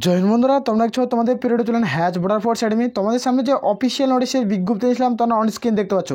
Join বন্ধুরা, তোমরা দেখছো তোমাদের পিরিয়ডে চলেন হ্যাচ বর্ডার ফোর্স একাডেমি। তোমাদের সামনে যে অফিসিয়াল নোটিশের বিজ্ঞপ্তি দিয়েছিলাম তোমরা অন স্ক্রিন দেখতে পাচ্ছ।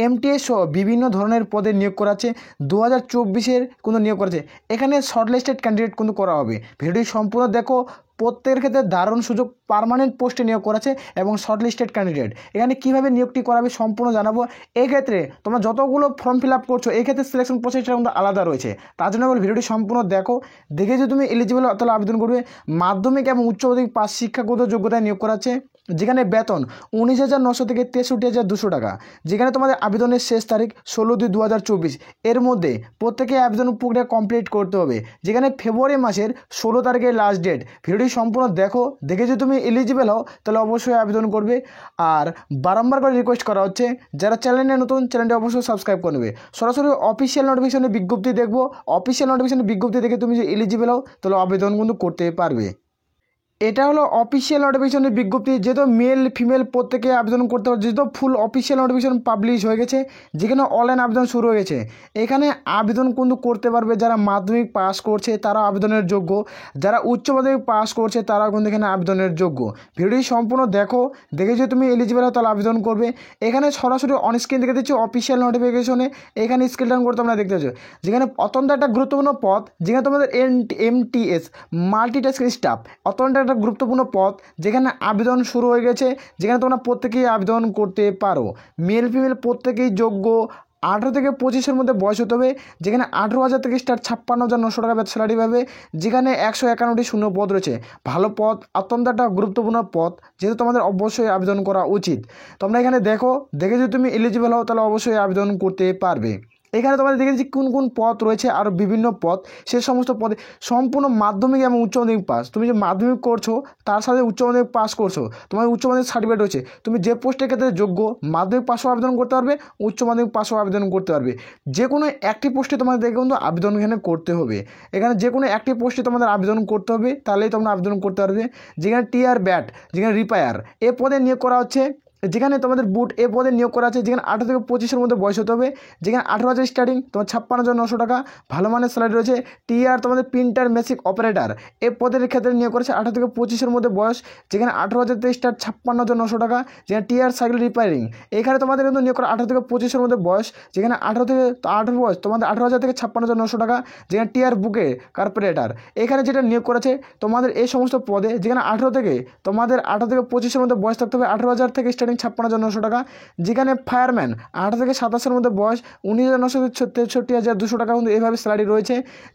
এমটিএস সহ বিভিন্ন ধরনের পদে নিয়োগ করা আছে। 2024-এর কোনো নিয়োগ করেছে। এখানে শর্টলিস্টেড ক্যান্ডিডেট কিন্তু করা হবে। ভিডিওটি সম্পূর্ণ দেখো। প্রত্যেকের ক্ষেত্রে দারুণ সুযোগ, পার্মানেন্ট পোস্টে নিয়োগ করেছে এবং শর্টলিস্টেড ক্যান্ডিডেট। এখানে কীভাবে নিয়োগটি করাবে সম্পূর্ণ জানাবো। এক্ষেত্রে তোমরা যতগুলো ফর্ম ফিল আপ করছো এক্ষেত্রে সিলেকশন প্রসেসটা কিন্তু আলাদা রয়েছে। তার জন্য বল ভিডিওটি সম্পূর্ণ দেখো। দেখে যদি তুমি এলিজিবল তাহলে আবেদন করবে। মাধ্যমিক এবং উচ্চ মাধ্যমিক পাস শিক্ষাগত যোগ্যতায় নিয়োগ করা আছে। যেখানে বেতন 19,900 থেকে 63,200 টাকা। যেখানে তোমাদের আবেদনের শেষ তারিখ 16/2/2024। এর মধ্যে প্রত্যেকে আবেদন প্রক্রিয়া কমপ্লিট করতে হবে। যেখানে ফেব্রুয়ারি মাসের 16 তারিখে লাস্ট ডেট। ভিডিওটি সম্পূর্ণ দেখো। দেখে যদি তুমি এলিজিবল হও তাহলে অবশ্যই আবেদন করবে। আর বারংবার করে রিকোয়েস্ট করা হচ্ছে, যারা চ্যানেলে নতুন চ্যানেলটি অবশ্যই সাবস্ক্রাইব করে নেবে। সরাসরি অফিসিয়াল নোটিফিকেশনের বিজ্ঞপ্তি দেখবো। অফিসিয়াল নোটিফিকেশনের বিজ্ঞপ্তি দেখে তুমি যে এলিজিবল হও তাহলে আবেদন কিন্তু করতে পারবে। এটা হলো অফিসিয়াল নোটিফিকেশনের বিজ্ঞপ্তি। যেহেতু মেল ফিমেল প্রত্যেকে আবেদন করতে পারে, যেহেতু ফুল অফিসিয়াল নোটিফিকেশন পাবলিশ হয়ে গেছে, যেখানে অনলাইন আবেদন শুরু হয়ে গেছে। এখানে আবেদন কিন্তু করতে পারবে যারা মাধ্যমিক পাস করছে তারা আবেদনের যোগ্য, যারা উচ্চ মাধ্যমিক পাস করছে তারাও কিন্তু এখানে আবেদনের যোগ্য। ভিডিওটি সম্পূর্ণ দেখো। দেখে যদি তুমি এলিজিবল হও তাহলে আবেদন করবে। এখানে সরাসরি অন স্ক্রিন দেখে দিচ্ছি অফিসিয়াল নোটিফিকেশনে। এখানে স্ক্রিন ডাউন করে তোমরা দেখতে পাচ্ছ। যেখানে অত্যন্ত একটা গুরুত্বপূর্ণ পদ, যেখানে তোমাদের এমটিএস মাল্টিটাস্কিং স্টাফ অত্যন্ত একটা গুরুত্বপূর্ণ পদ, যেখানে আবেদন শুরু হয়ে গেছে। যেখানে তোমরা প্রত্যেকেই আবেদন করতে পারো। মেল ফিমেল প্রত্যেকেই যোগ্য। 18 থেকে 25-এর মধ্যে বয়স হতে হবে। যেখানে 18,000 থেকে স্টার্ট 56,900 টাকা স্যালারি পাবে। যেখানে 151টি শূন্য পদ রয়েছে। ভালো পদ, অত্যন্ত একটা গুরুত্বপূর্ণ পদ, যেহেতু তোমাদের অবশ্যই আবেদন করা উচিত। তোমরা এখানে দেখো। দেখে যদি তুমি এলিজিবল হও তাহলে অবশ্যই আবেদন করতে পারবে। এখানে তোমাদের দেখেছি কোন কোন পদ রয়েছে, আরও বিভিন্ন পদ। সে সমস্ত পদে সম্পূর্ণ মাধ্যমিক এবং উচ্চ মাধ্যমিক পাস। তুমি যে মাধ্যমিক করছো তার সাথে উচ্চ মাধ্যমিক পাস করছো, তোমার উচ্চ মাধ্যমিক সার্টিফিকেট রয়েছে, তুমি যে পোস্টের ক্ষেত্রে যোগ্য মাধ্যমিক পাসও আবেদন করতে পারবে, উচ্চ মাধ্যমিক পাসও আবেদন করতে পারবে। যে কোনো একটি পোস্টে তোমাদের দেখে কিন্তু আবেদন এখানে করতে হবে। এখানে যে কোনো একটি পোস্টে তোমাদের আবেদন করতে হবে, তাহলেই তোমরা আবেদন করতে পারবে। যেখানে টিআর ব্যাট, যেখানে রিপায়ার এ পদে নিয়োগ করা হচ্ছে। যেখানে তোমাদের বুট এ পদে নিয়োগ করা আছে। যেখানে 18 থেকে 25-এর মধ্যে বয়স হতে হবে। যেখানে 18,000 স্টার্টিং, তোমার 56,900 টাকা, ভালো মানের স্যালারি রয়েছে। টিআর তোমাদের প্রিন্টার মেশিন অপারেটর এ পদের ক্ষেত্রে নিয়োগ করেছে 18 থেকে 25-এর মধ্যে বয়স। যেখানে 18,000 থেকে স্টার্ট 56,900 টাকা। যেখানে টিআর সাইকেল রিপেয়ারিং এখানে তোমাদের কিন্তু নিয়োগ করা 18 থেকে 25-এর মধ্যে বয়স। যেখানে 18 বয়স তোমাদের 18,000 থেকে 56,900 টাকা। যেখানে টিআর বুকে কার্পোরেটার এখানে যেটা নিয়োগ করেছে তোমাদের এই সমস্ত পদে। যেখানে 18 থেকে 25-এর মধ্যে বয়স থাকতে হবে। 18,000 থেকে স্টার্টিং 56,900 টাকা। যেখানে ফায়ারম্যান 18 থেকে 27-এর মধ্যে বয়স 19,900 থেকে 63,200 টাকা কিন্তু এইভাবে স্যালারি রয়েছে।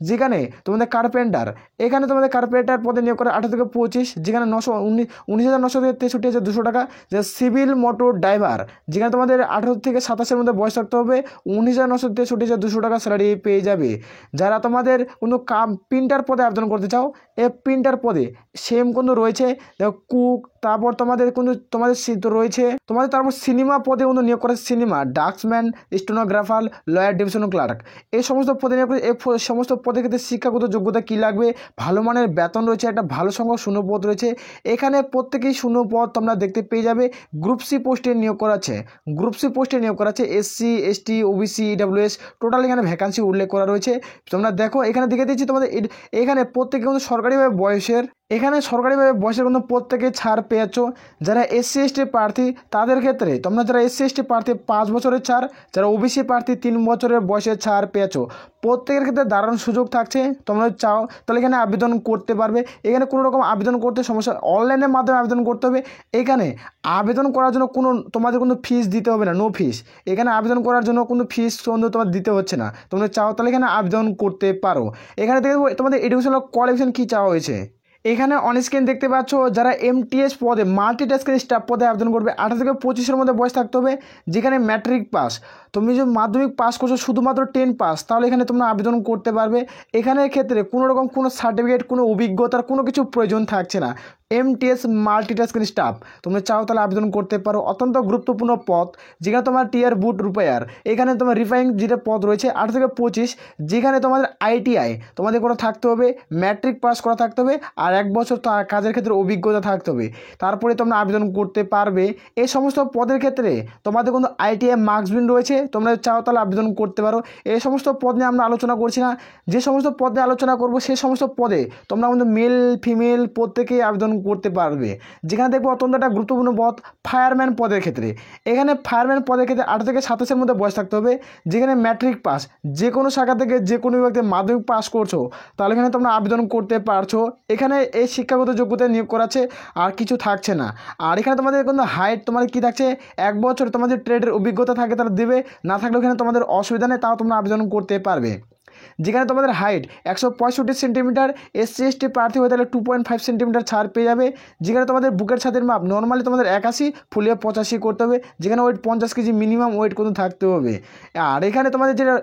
যেখানে তোমাদের কার্পেন্টার এখানে তোমাদের কার্পেন্টার পদে নিয়োগ করে 18 থেকে 25। যেখানে 19,900 থেকে 63,200 টাকা। যে সিভিল মোটর ড্রাইভার যেখানে তোমাদের 18 থেকে 27-এর মধ্যে বয়স থাকতে হবে। 19,900 থেকে 63,200 টাকা স্যালারি পেয়ে যাবে। যারা তোমাদের কোনো প্রিন্টার পদে আবেদন করতে চাও, এই প্রিন্টার পদে সেম কিন্তু রয়েছে। দেখো কুক, তারপর তোমাদের কিন্তু তোমাদের রয়েছে তোমাদের, তারপর সিনেমা পদে কিন্তু নিয়োগ করে সিনেমা draftsman, stenographer, lawyer, division clerk এই সমস্ত পদে নিয়োগ করে। এই সমস্ত পদের ক্ষেত্রে শিক্ষাগত যোগ্যতা কী লাগবে, ভালো মানের বেতন রয়েছে, একটা ভালো সংখ্যক শূন্য পদ রয়েছে। এখানে প্রত্যেকেই শূন্য পদ তোমরা দেখতে পেয়ে যাবে। গ্রুপ সি পোস্টে নিয়োগ করা আছে। গ্রুপ সি পোস্টে নিয়োগ করা আছে SC ST OBC EWS total এখানে ভ্যাকান্সি উল্লেখ করা রয়েছে। তোমরা দেখো এখানে দেখে দিচ্ছি তোমাদের এখানে প্রত্যেকে কিন্তু সরকারিভাবে বয়সের কিন্তু প্রত্যেকে ছাড় পেয়েছো। যারা SC ST প্রার্থী তাদের ক্ষেত্রে তোমরা যারা SC ST প্রার্থী 5 বছরের ছাড়, যারা OBC প্রার্থী 3 বছরের বয়সের ছাড় পেয়েছো। প্রত্যেকের ক্ষেত্রে দারুণ সুযোগ থাকছে। তোমরা চাও তাহলে এখানে আবেদন করতে পারবে। এখানে কোনো রকম আবেদন করতে সমস্যা, অনলাইনের মাধ্যমে আবেদন করতে হবে। এখানে আবেদন করার জন্য তোমাদের কোনো ফিস দিতে হবে না, নো ফিস। এখানে আবেদন করার জন্য কোনো ফিস তোমার দিতে হচ্ছে না। তোমরা চাও তাহলে এখানে আবেদন করতে পারো। এখানে দেখবো তোমাদের এডুকেশনাল কোয়ালিফিকেশন কী চাওয়া হয়েছে। এখানে অন স্ক্রিন দেখতে পাচ্ছ যারা এমটিএস পদে মাল্টিটাস্কিং স্টাফ পদে আবেদন করবে 18 থেকে 25-এর মধ্যে বয়স থাকতে হবে। যেখানে ম্যাট্রিক পাস, তুমি যদি মাধ্যমিক পাস করছো শুধুমাত্র 10 পাস, তাহলে এখানে তোমরা আবেদন করতে পারবে। এখানের ক্ষেত্রে কোনো রকম কোনো সার্টিফিকেট, কোনো অভিজ্ঞতার কোনো কিছু প্রয়োজন থাকছে না। এমটিএস মাল্টিটাস্কিং স্টাফ তোমরা চাও তাহলে আবেদন করতে পারো। অত্যন্ত গুরুত্বপূর্ণ পদ। যেখানে তোমার টিআর বুট রিপেয়ার এখানে তোমার রিফাইনিং যেটা পদ রয়েছে 18 থেকে 25। যেখানে তোমাদের ITI তোমাদের কোনো থাকতে হবে, ম্যাট্রিক পাস করা থাকতে হবে, আর 1 বছর কাজের ক্ষেত্রে অভিজ্ঞতা থাকতে হবে, তারপরে তোমরা আবেদন করতে পারবে। এই সমস্ত পদের ক্ষেত্রে তোমাদের কিন্তু ITI মার্কসবিন রয়েছে, তোমরা চাও তাহলে আবেদন করতে পারো। এই সমস্ত পদ নিয়ে আমরা আলোচনা করছি না, যে সমস্ত পদ নিয়ে আলোচনা করব সেই সমস্ত পদে তোমরা কিন্তু মেল ফিমেল প্রত্যেকেই আবেদন করতে পারবে। যেখানে দেখবো অত্যন্ত একটা গুরুত্বপূর্ণ পদ ফায়ারম্যান পদের ক্ষেত্রে, এখানে ফায়ারম্যান পদের ক্ষেত্রে 18 থেকে 27-এর মধ্যে বয়স থাকতে হবে। যেখানে ম্যাট্রিক পাস, যে কোনো শাখা থেকে যে কোনো বিভাগে মাধ্যমিক পাস করছো তাহলে এখানে তোমরা আবেদন করতে পারছো। এখানে এই শিক্ষাগত যোগ্যতায় নিয়োগ করাচ্ছে, আর কিছু থাকছে না। আর এখানে তোমাদের কিন্তু হাইট তোমাদের কী থাকছে, 1 বছর তোমাদের ট্রেডের অভিজ্ঞতা থাকে তাহলে দেবে, না থাকলেও এখানে তোমাদের অসুবিধা নেই, তাও তোমরা আবেদন করতে পারবে। যেখানে তোমাদের হাইট 165 সেন্টিমিটার, SC ST প্রার্থী হয়ে তাহলে 2.5 সেন্টিমিটার ছাড় পেয়ে যাবে। যেখানে তোমাদের বুকের ছাতির মাপ নর্মালি তোমাদের 81, ফুলিয়ে 85 করতে হবে। যেখানে ওয়েট 50 কেজি মিনিমাম ওয়েট কিন্তু থাকতে হবে। আর এখানে তোমাদের যেটা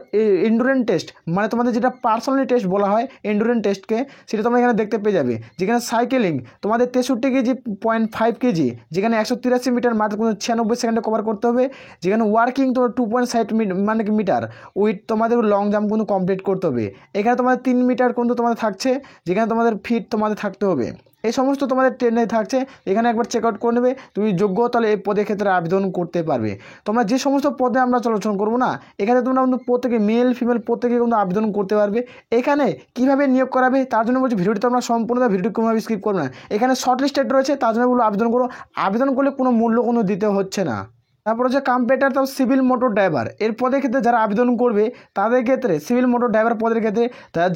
এন্ডুরেন্স টেস্ট, মানে তোমাদের যেটা পার্সোনালি টেস্ট বলা হয় এন্ডুরেন্স টেস্টকে, সেটা তোমরা এখানে দেখতে পেয়ে যাবে। যেখানে সাইকেলিং তোমাদের 63 কেজি 0.5 কেজি, যেখানে 183 মিটার মাত্র কিন্তু 96 সেকেন্ডে কভার করতে হবে। যেখানে ওয়ার্কিং তোমার 2.5 মানে মিটার উইথ তোমাদের লং জাম্প কিন্তু কমপ্লিট করতে হবে। এখানে তোমাদের 3 মিটার কিন্তু তোমাদের থাকছে, যেখানে তোমাদের ফিট তোমাদের থাকতে হবে। এই সমস্ত তোমাদের ট্রেনে থাকছে, এখানে একবার চেক আউট করে নেবে, তুমি যোগ্য তাহলে এই পদের ক্ষেত্রে আবেদন করতে পারবে। তোমরা যে সমস্ত পদে আমরা আলোচনা করবো না, এখানে তোমরা কিন্তু প্রত্যেকে মেল ফিমেল প্রত্যেকে কিন্তু আবেদন করতে পারবে। এখানে কীভাবে নিয়োগ করাবে তার জন্য বলছি ভিডিওটি তোমরা সম্পূর্ণ ভিডিওটি কোনোভাবে স্কিপ করবে না। এখানে শর্ট লিস্টেড রয়েছে, তার জন্য বলবো আবেদন করো। আবেদন করলে কোনো মূল্য কোনো দিতে হচ্ছে না। তারপর হচ্ছে কম্পিউটার তো সিভিল মোটর ড্রাইভার, এর পদের ক্ষেত্রে যারা আবেদন করবে তাদের ক্ষেত্রে সিভিল মোটর ড্রাইভার পদের ক্ষেত্রে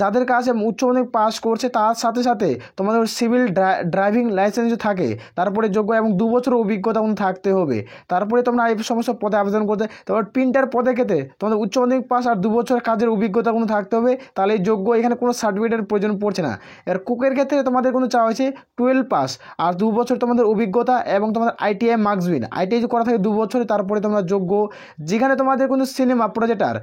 যাদের কাছে উচ্চ মাধ্যমিক পাস করছে তার সাথে সাথে তোমাদের সিভিল ড্রাইভিং লাইসেন্স থাকে, তারপরে যোগ্য এবং 2 বছর অভিজ্ঞতা থাকতে হবে, তারপরে তোমরা এই সমস্ত পদে আবেদন করতে। তারপর প্রিন্টার পদের ক্ষেত্রে তোমাদের উচ্চ মাধ্যমিক পাস আর 2 বছর কাজের অভিজ্ঞতা থাকতে হবে, তাহলে যোগ্য, এখানে কোনো সার্টিফিকেটের প্রয়োজন পড়ছে না। এর কুকের ক্ষেত্রে তোমাদের চাওয়া হয়েছে 12 পাস আর 2 বছর তোমাদের অভিজ্ঞতা এবং তোমাদের ITI মার্কসবিন, ITI করা থাকে 2 বছর, তারপরে তোমরা যোগ্য। যেখানে তোমাদের কিন্তু সিনেমা প্রজেক্টার,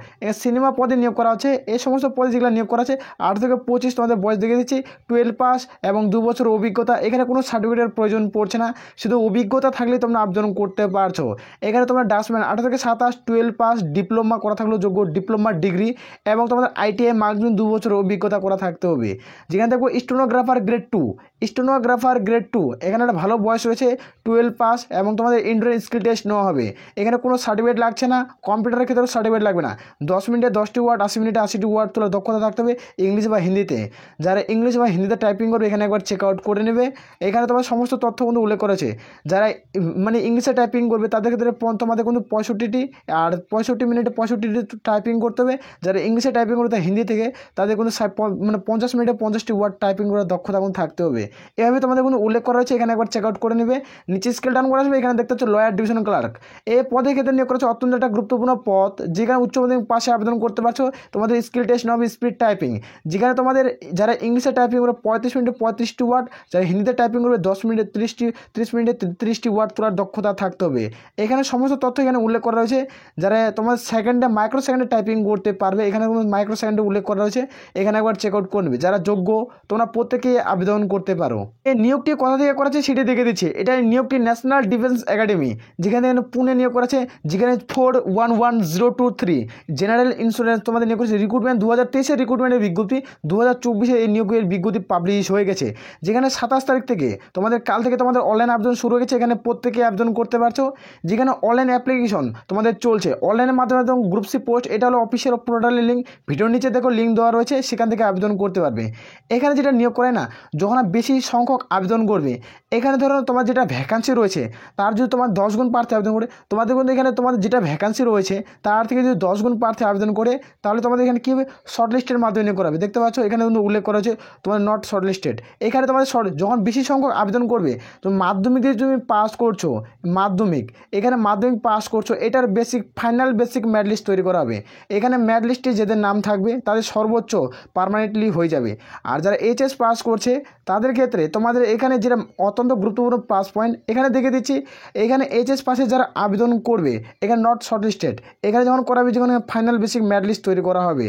সিনেমা পদে নিয়োগ করা হচ্ছে। এই সমস্ত পদে যেগুলো নিয়োগ করা আছে 18 থেকে 25 তোমাদের বয়স দেখে দিচ্ছি, 12 পাস এবং 2 বছর অভিজ্ঞতা। এখানে কোনো সার্টিফিকেটের প্রয়োজন পড়ছে না, শুধু অভিজ্ঞতা থাকলেই তোমরা আবেদন করতে পারছো। এখানে তোমরা ডাস্টম্যান 18 থেকে 27, 12 পাস, ডিপ্লোমা করা থাকলেও যোগ্য, ডিপ্লোমা ডিগ্রি এবং তোমাদের ITI মার্কসবিন 2 বছর অভিজ্ঞতা করা থাকতে হবে। যেখানে দেখবো স্টেনোগ্রাফার গ্রেড 2, স্টেনোগ্রাফার গ্রেড 2 এখানে একটা ভালো বয়স রয়েছে, 12 পাস এবং তোমাদের এন্ডুরেন্স স্কিল টেস্ট নেওয়া হবে। এখানে কোনো সার্টিফিকেট লাগছে না, কম্পিউটারের ক্ষেত্রেও সার্টিফিকেট লাগবে না। 10 মিনিটে 10টি ওয়ার্ড, 80 মিনিটে 80টি ওয়ার্ড তোলার দক্ষতা থাকতে হবে ইংলিশ বা হিন্দিতে। যারা ইংলিশ বা হিন্দিতে টাইপিং করবে এখানে একবার চেক আউট করে নেবে। এখানে তোমার সমস্ত তথ্য কিন্তু উল্লেখ করেছে। যারা মানে ইংলিশে টাইপিং করবে তাদের ক্ষেত্রে তোমাদের কিন্তু 65টি আর 65 মিনিটে 65টি টাইপিং করতে হবে। যারা ইংলিশে টাইপিং করবে হিন্দি থেকে তাদের কিন্তু 50 মিনিটে 50টি ওয়ার্ড টাইপিং করার দক্ষতা থাকতে হবে। এভাবে তোমাদের কিন্তু উল্লেখ করা হয়েছে, এখানে একবার চেক আউট করে নেবে। নিচে স্কেল ডাউন করা আসবে, এখানে দেখতে হচ্ছে লয়ার ডিভিশন ক্লার্ক। এই পদের ক্ষেত্রে নিয়োগ করেছে অত্যন্ত একটা গুরুত্বপূর্ণ পদ, যেখানে উচ্চ মাধ্যমিক পাশে আবেদন করতে পারছো। তোমাদের স্কিল টেস্ট হবে স্পিড টাইপিং, যেখানে তোমাদের যারা ইংলিশে টাইপিং করবে 35 মিনিটে 35টি ওয়ার্ড, যারা হিন্দিতে টাইপিং করবে 10 মিনিটে 30 মিনিটে 30টি ওয়ার্ড তোলার দক্ষতা থাকতে হবে। এখানে সমস্ত তথ্য এখানে উল্লেখ করা রয়েছে। যারা তোমার সেকেন্ডে মাইক্রো সেকেন্ডে টাইপিং করতে পারবে, এখানে কোনো মাইক্রো সেকেন্ডে উল্লেখ করা রয়েছে, এখানে একবার চেক আউট করে নেবে। যারা যোগ্য তোমরা প্রত্যেকেই আবেদন করতে পারো। এই নিয়োগটি কোথা থেকে করেছে সেটি দেখে দিচ্ছে। এটা নিয়োগটি ন্যাশনাল ডিফেন্স একাডেমি, যেখানে পুনে নিয়োগ করেছে। যেখানে 411023 জেনারেল ইন্স্যুরেন্স তোমাদের নিয়োগ করেছে। রিক্রুটমেন্ট 2023-এর রিক্রুটমেন্টের বিজ্ঞপ্তি, 2024-এ এই নিয়োগের বিজ্ঞপ্তি পাবলিশ হয়ে গেছে। যেখানে 27 তারিখ থেকে তোমাদের কাল থেকে তোমাদের অনলাইন আবেদন শুরু হয়ে গেছে। এখানে প্রত্যেকে আবেদন করতে পারছো। যেখানে অনলাইন অ্যাপ্লিকেশন তোমাদের চলছে, অনলাইনের মাধ্যমে একদম গ্রুপ সি পোস্ট, এটা হলো অফিসিয়াল পোর্টালের লিঙ্ক, ভিডিওর নিচে দেখো লিঙ্ক দেওয়া রয়েছে, সেখান থেকে আবেদন করতে পারবে। এখানে যেটা নিয়োগ করে না, যখন বেশি সংখ্যক আবেদন করবে, এখানে ধরো তোমার যেটা ভ্যাকান্সি রয়েছে তার যদি তোমার 10 গুণ প্রার্থী আবেদন করে, তোমাদের কিন্তু এখানে তোমাদের যেটা ভ্যাকান্সি রয়েছে তার থেকে যদি 10 গুণ প্রার্থী আবেদন করে, তাহলে তোমাদের এখানে কী হবে, শর্ট লিস্টের মাধ্যমে নিয়োগ করাবে। দেখতে পাচ্ছ এখানে কিন্তু উল্লেখ করা হয়েছে তোমার নট শর্ট লিস্টেড। এখানে তোমাদের যখন বেশি সংখ্যক আবেদন করবে, তুমি মাধ্যমিক দিয়ে তুমি পাস করছো, মাধ্যমিক এখানে মাধ্যমিক পাস করছো, এটার বেসিক ফাইনাল বেসিক ম্যাট লিস্ট তৈরি করা হবে। এখানে ম্যাট লিস্টে যাদের নাম থাকবে তাদের সর্বোচ্চ পার্মানেন্টলি হয়ে যাবে। আর যারা HS পাস করছে তাদের ক্ষেত্রে তোমাদের এখানে যেটা অত্যন্ত গুরুত্বপূর্ণ প্লাস পয়েন্ট এখানে দেখে দিচ্ছি। এখানে HS পাসে যারা আবেদন করবে এখানে নট শর্ট লিস্টেড, এখানে যখন করাবে যখন ফাইনাল বেসিক ম্যাট লিস্ট তৈরি করা হবে।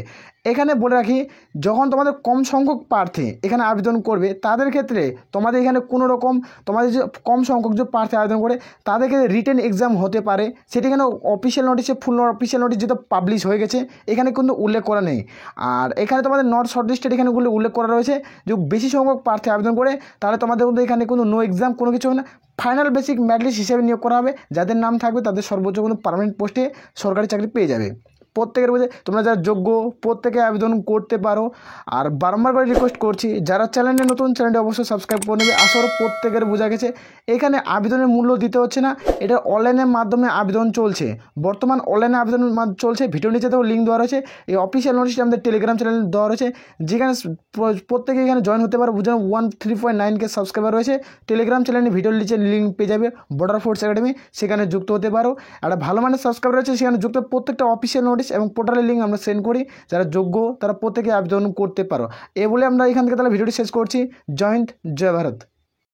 এখানে বলে রাখি, যখন তোমাদের কম সংখ্যক প্রার্থী এখানে আবেদন করবে তাদের ক্ষেত্রে তোমাদের এখানে কোনো রকম তোমাদের যে কম সংখ্যক যে প্রার্থী আবেদন করে তাদের ক্ষেত্রে রিটেন এক্সাম হতে পারে, সেটি এখানে অফিসিয়াল নোটিশে ফুল অফিসিয়াল নোটিশ যেটা পাবলিশ হয়ে গেছে এখানে কিন্তু উল্লেখ করা নেই। আর এখানে তোমাদের নট শর্টলিস্টেড এখানে উল্লেখ করা রয়েছে যে বেশি সংখ্যক প্রার্থী আবেদন করে তাহলে তোমাদের কিন্তু এখানে কোনো নো এক্সাম কোনো কিছু হবে না, ফাইনাল বেসিক মেরিট লিস্ট হিসেবে নিয়োগ করা হবে। যাদের নাম থাকবে তাদের সর্বোচ্চ কোনো পার্মানেন্ট পোস্টে সরকারি চাকরি পেয়ে যাবে। প্রত্যেকের মধ্যে তোমরা যারা যোগ্য প্রত্যেকে আবেদন করতে পারো। আর বারবার করে রিকোয়েস্ট করছি, যারা চ্যানেলে নতুন চ্যানেলটি অবশ্যই সাবস্ক্রাইব করে নেবে। আসলে প্রত্যেকের বোঝা গেছে এখানে আবেদনের মূল্য দিতে হচ্ছে না, এটা অনলাইনের মাধ্যমে আবেদন চলছে, বর্তমান অনলাইনে আবেদন চলছে। ভিডিও নিচে তো লিঙ্ক দেওয়া রয়েছে, এই অফিসিয়াল নোটিশটা আমাদের টেলিগ্রাম চ্যানেলে দেওয়া রয়েছে, যেখানে প্রত্যেকে এখানে জয়েন হতে পারো। বুঝলাম 13.9K সাবস্ক্রাইবার রয়েছে। টেলিগ্রাম চ্যানেলে ভিডিওর নিচে লিঙ্ক পেয়ে যাবে বর্ডার ফোর্স একাডেমি, সেখানে যুক্ত হতে পারো। একটা ভালো মানের সাবস্ক্রাইবার রয়েছে, সেখানে যুক্ত প্রত্যেকটা অফিসিয়াল নোটিশ এবং পোর্টালের লিঙ্ক আমরা সেন্ড করি। যারা যোগ্য তারা প্রত্যেকে আবেদন করতে পারো। এ বলে আমরা এখান থেকে তাহলে ভিডিওটি শেষ করছি। জয় হিন্দ, জয় ভারত।